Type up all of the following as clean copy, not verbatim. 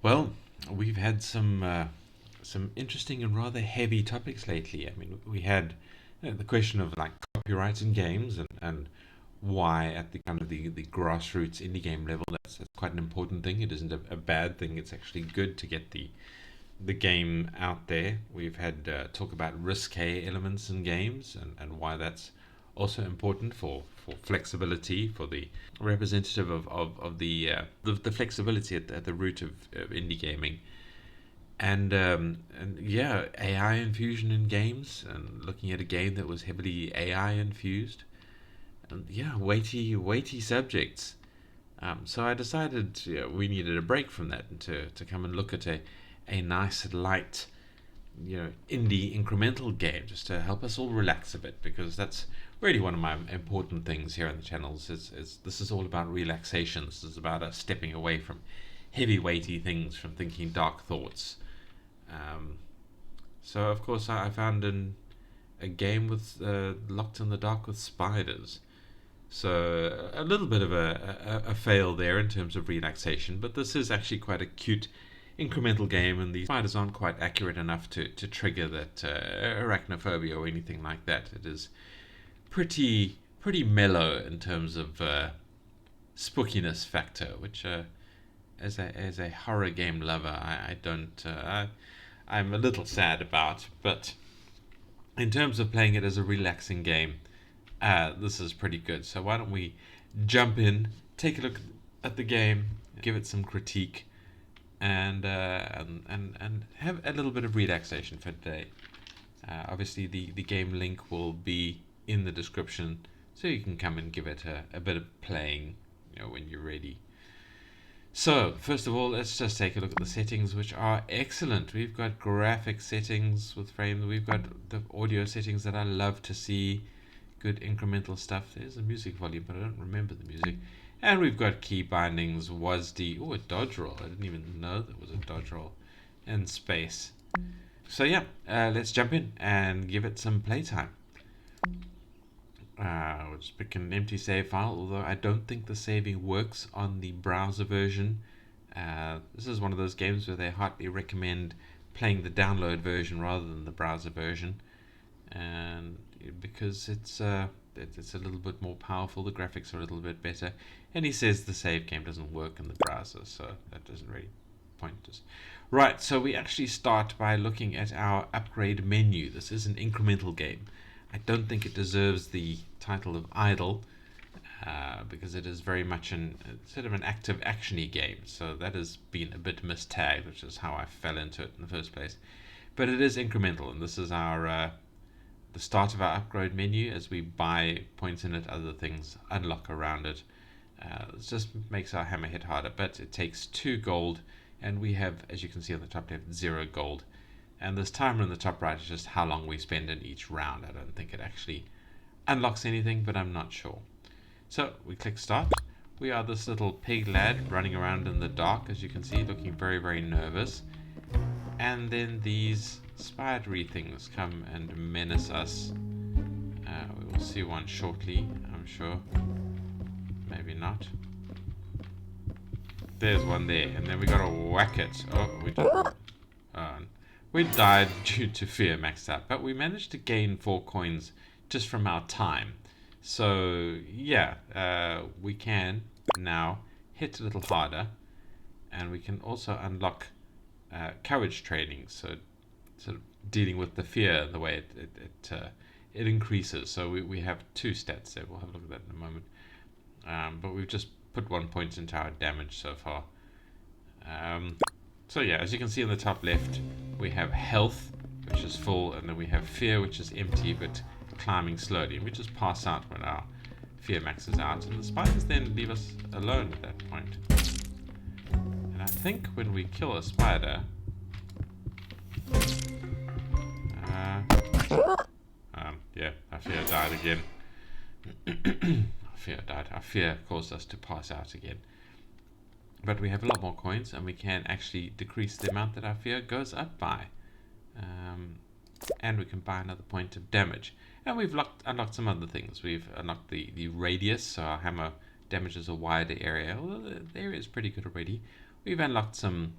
Well, we've had some interesting and rather heavy topics lately. I mean, we had the question of like copyright in games and why at the kind of the grassroots indie game level that's quite an important thing. It isn't a bad thing. It's actually good to get the game out there. We've had talk about risque elements in games and why that's also important for flexibility, for the representative of the flexibility at the root of indie gaming. And yeah, AI infusion in games, and looking at a game that was heavily AI infused. And yeah, weighty subjects. So I decided we needed a break from that and to come and look at a nice light, indie incremental game just to help us all relax a bit, because that's really one of my important things here on the channels is this is all about relaxation. This is about us stepping away from heavy weighty things, from thinking dark thoughts. um, so of course I found a game with Locked in the Dark with spiders. So a little bit of a fail there in terms of relaxation, but this is actually quite a cute incremental game, and the spiders aren't quite accurate enough to trigger that arachnophobia or anything like that. It is pretty mellow in terms of spookiness factor, which as a horror game lover, I don't I'm a little sad about. But in terms of playing it as a relaxing game, this is pretty good. So why don't we jump in, take a look at the game, give it some critique, and have a little bit of relaxation for today. Obviously, the game link will be in the description, so you can come and give it a bit of playing, when you're ready. So, first of all, let's just take a look at the settings, which are excellent. We've got graphic settings with frame. We've got the audio settings that I love to see. Good incremental stuff. There's the music volume, but I don't remember the music. And we've got key bindings, WASD. Oh, a dodge roll. I didn't even know there was a dodge roll. And space. So yeah, let's jump in and give it some playtime. We'll just pick an empty save file, although I don't think the saving works on the browser version. This is one of those games where they hardly recommend playing the download version rather than the browser version, and because it's a little bit more powerful, the graphics are a little bit better, and he says the save game doesn't work in the browser, so that doesn't really point us. Right, so we actually start by looking at our upgrade menu. This is an incremental game. I don't think it deserves the title of idle, because it is very much sort of an active actiony game. So that has been a bit mistagged, which is how I fell into it in the first place. But it is incremental, and this is our the start of our upgrade menu. As we buy points in it, other things unlock around it. It just makes our hammer hit harder, but it takes 2 gold, and we have, as you can see on the top left, 0 gold. And this timer in the top right is just how long we spend in each round. I don't think it actually unlocks anything, but I'm not sure. So we click start. We are this little pig lad running around in the dark, as you can see, looking very, very nervous. And then these spidery things come and menace us. We will see one shortly, I'm sure. Maybe not. There's one there, and then we gotta whack it. We died due to fear maxed out, but we managed to gain 4 coins just from our time. So yeah, we can now hit a little harder, and we can also unlock courage training. So sort of dealing with the fear, the way it increases. So we have 2 stats there. We'll have a look at that in a moment. But we've just put 1 point into our damage so far. So yeah, as you can see on the top left, we have health, which is full, and then we have fear, which is empty but climbing slowly. And we just pass out when our fear maxes out, and the spiders then leave us alone at that point. And I think when we kill a spider, yeah, our fear died again. Our fear caused us to pass out again. But we have a lot more coins, and we can actually decrease the amount that our fear goes up by. And we can buy another point of damage. And we've unlocked some other things. We've unlocked the radius, so our hammer damages a wider area. Although the area is pretty good already. We've unlocked some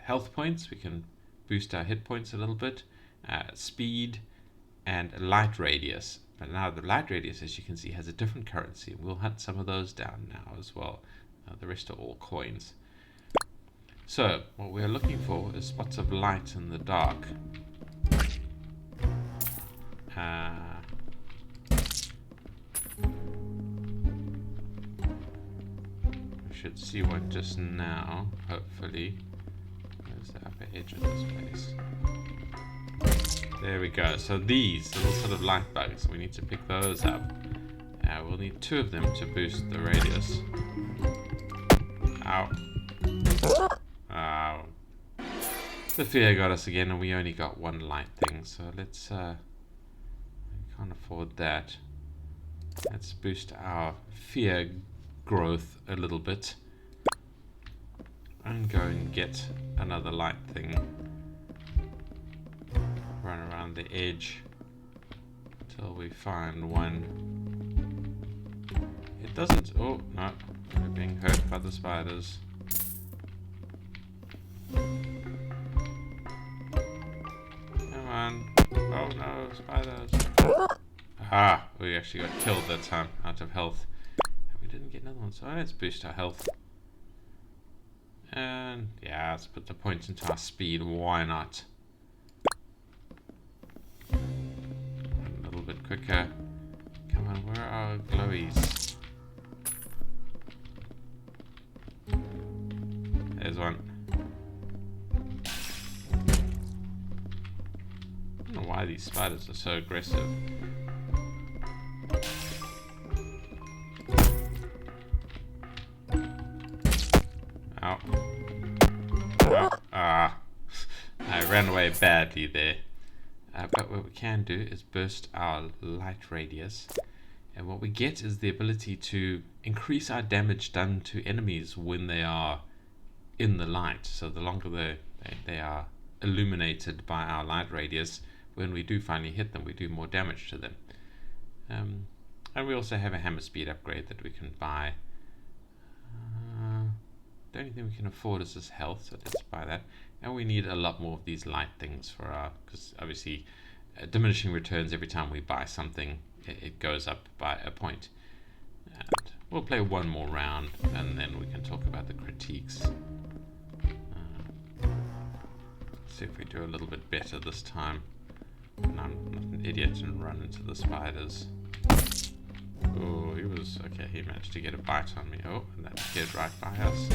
health points. We can boost our hit points a little bit, speed, and light radius. But now the light radius, as you can see, has a different currency. We'll hunt some of those down now as well. The rest are all coins. So what we're looking for is spots of light in the dark. We should see one just now, hopefully. Where's the upper edge of this place? There we go. So these little sort of light bugs, we need to pick those up. We'll need 2 of them to boost the radius. Ow. Ow. The fear got us again, and we only got 1 light thing, so let's we can't afford that. Let's boost our fear growth a little bit and go and get another light thing. Run around the edge until we find one. It doesn't. Oh no, we're being hurt by the spiders. Come on. Oh no, spiders. Ah, we actually got killed that time, out of health. And we didn't get another one, so let's boost our health. And yeah, let's put the points into our speed, why not? A little bit quicker. Come on, where are our glowies? There's one. I don't know why these spiders are so aggressive. Ow. Ow. Ah. I ran away badly there. But what we can do is burst our light radius. And what we get is the ability to increase our damage done to enemies when they are in the light. So the longer they are illuminated by our light radius, when we do finally hit them, we do more damage to them. And we also have a hammer speed upgrade that we can buy. The only thing we can afford is this health, so let's buy that. And we need a lot more of these light things for our, because obviously diminishing returns every time we buy something, it goes up by a point. And we'll play one more round and then we can talk about the critiques. See if we do a little bit better this time. And I'm not an idiot and run into the spiders. Oh, he was okay. He managed to get a bite on me. Oh, and that kid right by us.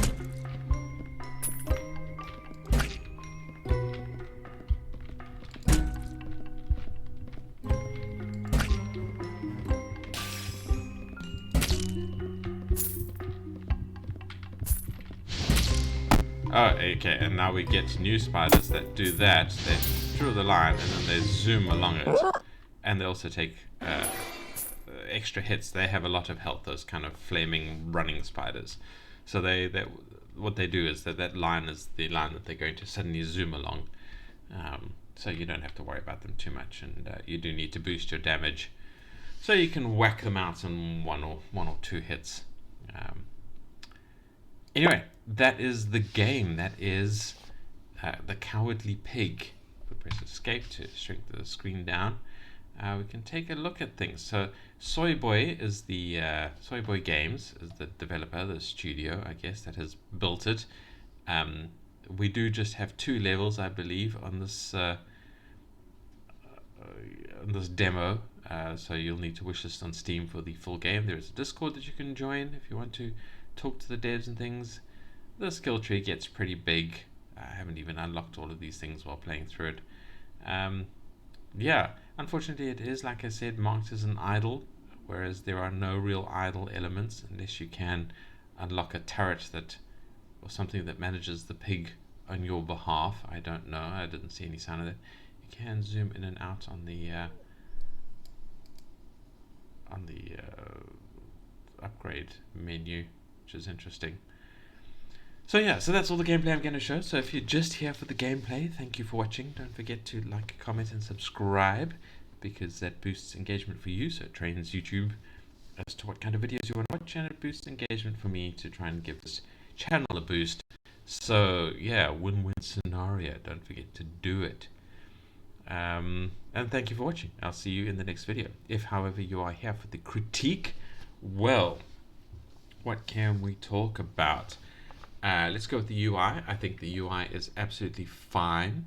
Oh, okay, and now we get new spiders that do that. They through the line and then they zoom along it. And they also take extra hits. They have a lot of health, those kind of flaming running spiders. So what they do is that line is the line that they're going to suddenly zoom along. So you don't have to worry about them too much, and you do need to boost your damage. So you can whack them out in one or two hits. Anyway, that is the game. That is The Cowardly Pig. We press escape to shrink the screen down. We can take a look at things. So Soyboy is the Soyboy Games is the developer, the studio, I guess, that has built it. We do just have 2 levels, I believe, on this demo. So you'll need to wishlist on Steam for the full game. There is a Discord that you can join if you want to talk to the devs and things. The skill tree gets pretty big. I haven't even unlocked all of these things while playing through it. Yeah, unfortunately it is, like I said, marked as an idle, whereas there are no real idle elements unless you can unlock a turret or something that manages the pig on your behalf. I don't know, I didn't see any sign of that. You can zoom in and out on the upgrade menu, which is interesting. So yeah, so that's all the gameplay I'm going to show. So if you're just here for the gameplay, thank you for watching. Don't forget to like, comment and subscribe, because that boosts engagement for you. So it trains YouTube as to what kind of videos you want to watch, and it boosts engagement for me to try and give this channel a boost. So yeah, win-win scenario. Don't forget to do it. And thank you for watching. I'll see you in the next video. If, however, you are here for the critique, well, what can we talk about? Let's go with the UI. I think the UI is absolutely fine.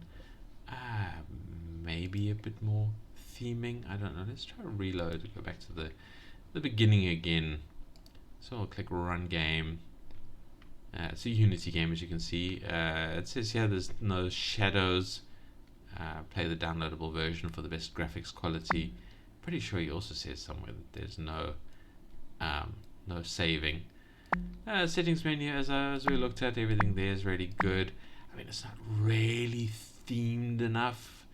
Maybe a bit more theming. I don't know. Let's try to reload. Go back to the beginning again. So I'll click Run Game. It's a Unity game, as you can see. It says here there's no shadows. Play the downloadable version for the best graphics quality. Pretty sure he also says somewhere that there's no saving. Settings menu, as we looked at, everything there is really good. I mean, it's not really themed enough.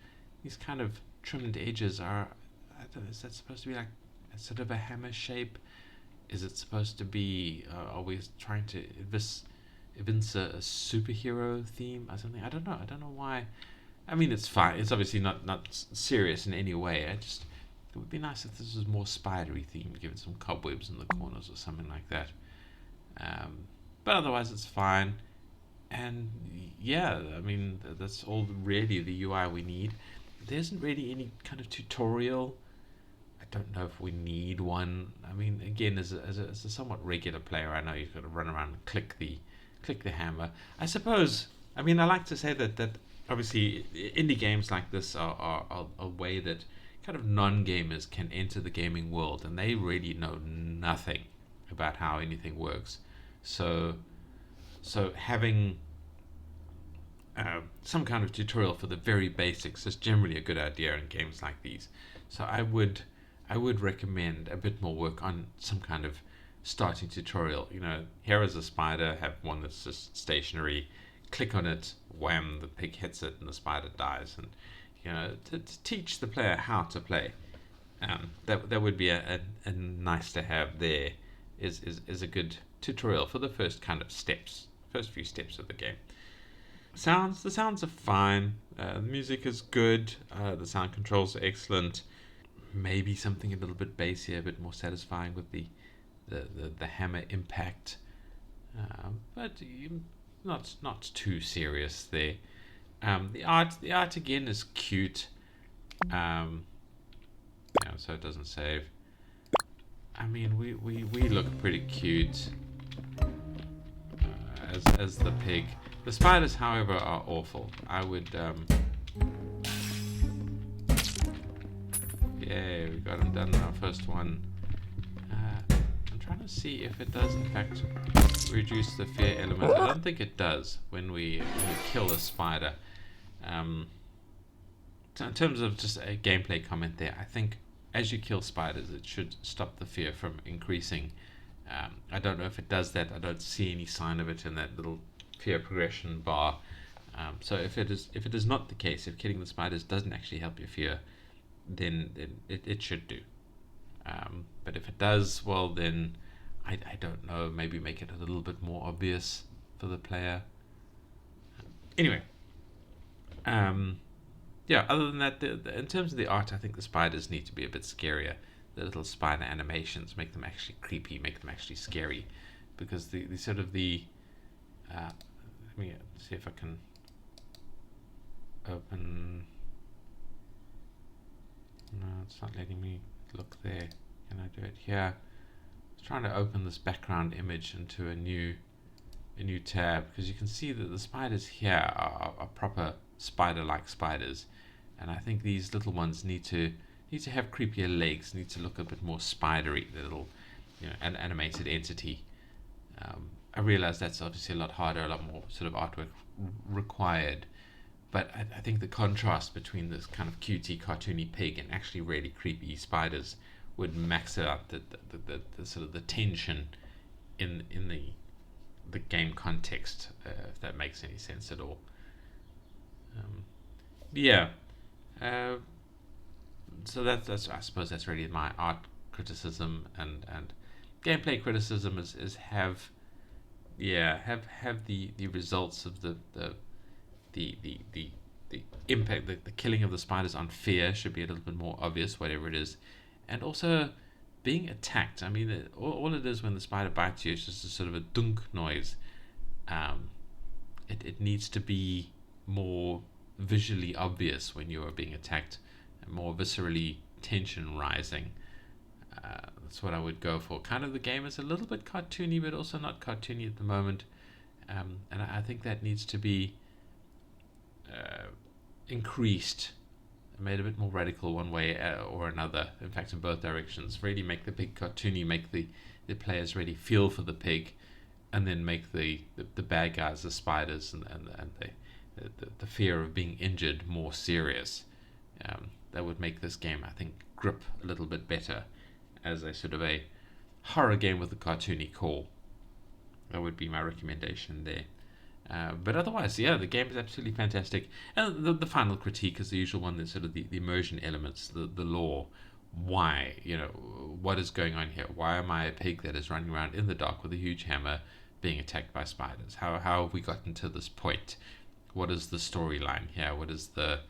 These kind of trimmed edges are, I don't know, is that supposed to be like a sort of a hammer shape? Is it supposed to be, are we trying to evince a superhero theme or something? I don't know why. I mean, it's fine. It's obviously not serious in any way. It would be nice if this was more spidery themed, give it some cobwebs in the corners or something like that. But otherwise, it's fine. And yeah, I mean, that's all really the UI we need. There isn't really any kind of tutorial. I don't know if we need one. I mean, again, as a somewhat regular player, I know you've got to run around and click the hammer. I suppose. I mean, I like to say that obviously indie games like this are a way that kind of non-gamers can enter the gaming world, and they really know nothing about how anything works. So having some kind of tutorial for the very basics is generally a good idea in games like these. So I would recommend a bit more work on some kind of starting tutorial. You know, here is a spider, have one that's just stationary, click on it, wham, the pig hits it and the spider dies. And you know, to teach the player how to play. That would be a nice to have there. Is a good tutorial for the first few steps of the game. The sounds are fine. The music is good. The sound controls are excellent. Maybe something a little bit bassier, a bit more satisfying with the hammer impact. But not too serious there. The art again is cute. So it doesn't save. I mean, we look pretty cute as the pig. The spiders, however, are awful. I would yeah, we got them done. Our first one. I'm trying to see if it does in fact reduce the fear element. I don't think it does when we kill a spider. So in terms of just a gameplay comment there, I think as you kill spiders, it should stop the fear from increasing. I don't know if it does that. I don't see any sign of it in that little fear progression bar. So if it is not the case, if killing the spiders doesn't actually help your fear, then it should do. But if it does, well then I don't know. Maybe make it a little bit more obvious for the player. Anyway. Yeah, other than that, in terms of the art, I think the spiders need to be a bit scarier. The little spider animations make them actually creepy, make them actually scary, because the sort of the let me see if I can open. No, it's not letting me look there. Can I do it here? I was trying to open this background image into a new tab, because you can see that the spiders here are proper spider-like spiders, and I think these little ones need to have creepier legs, need to look a bit more spidery, the little, an animated entity. I realize that's obviously a lot harder, a lot more sort of artwork required, but I think the contrast between this kind of cutie cartoony pig and actually really creepy spiders would max out the sort of the tension in the game context, if that makes any sense at all. Yeah. So that's I suppose that's really my art criticism and gameplay criticism is have the results of the impact, the killing of the spiders on fear should be a little bit more obvious, whatever it is, and also being attacked. I mean, all it is when the spider bites you is just a sort of a dunk noise. it needs to be more visually obvious when you are being attacked, and more viscerally tension rising. That's what I would go for. Kind of the game is a little bit cartoony, but also not cartoony at the moment, and I think that needs to be increased, made a bit more radical one way or another. In fact, in both directions. Really make the pig cartoony, make the players really feel for the pig, and then make the bad guys, the spiders, and the fear of being injured more serious. That would make this game, I think, grip a little bit better as a sort of a horror game with a cartoony core. That would be my recommendation there. But otherwise, yeah, the game is absolutely fantastic. And the final critique is the usual one, that's sort of the immersion elements, the lore. Why? What is going on here? Why am I a pig that is running around in the dark with a huge hammer being attacked by spiders? How have we gotten to this point? What is the storyline here? What is the...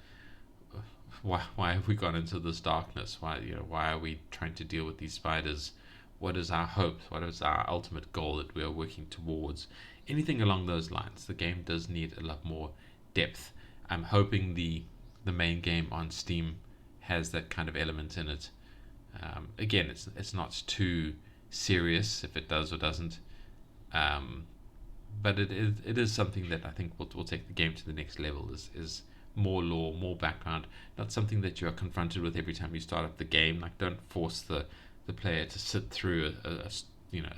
Why have we gone into this darkness? Why are we trying to deal with these spiders? What is our hope? What is our ultimate goal that we are working towards? Anything along those lines. The game does need a lot more depth. I'm hoping the main game on Steam has that kind of element in it. Again, it's not too serious if it does or doesn't, but it is something that I think will take the game to the next level. Is more lore, more background, not something that you are confronted with every time you start up the game. Like, don't force the player to sit through a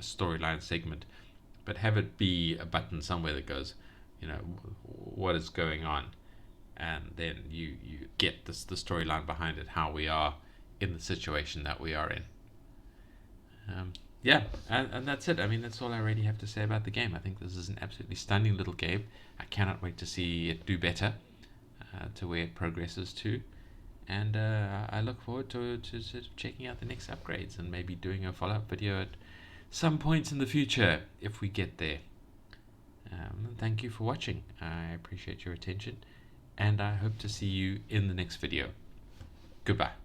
storyline segment, but have it be a button somewhere that goes, what is going on, and then you get the storyline behind it, how we are in the situation that we are in. Yeah, and that's it. I mean, that's all I really have to say about the game. I think this is an absolutely stunning little game. I cannot wait to see it do better, to where it progresses to, and I look forward to sort of checking out the next upgrades and maybe doing a follow-up video at some points in the future if we get there. Thank you for watching. I appreciate your attention, and I hope to see you in the next video. Goodbye.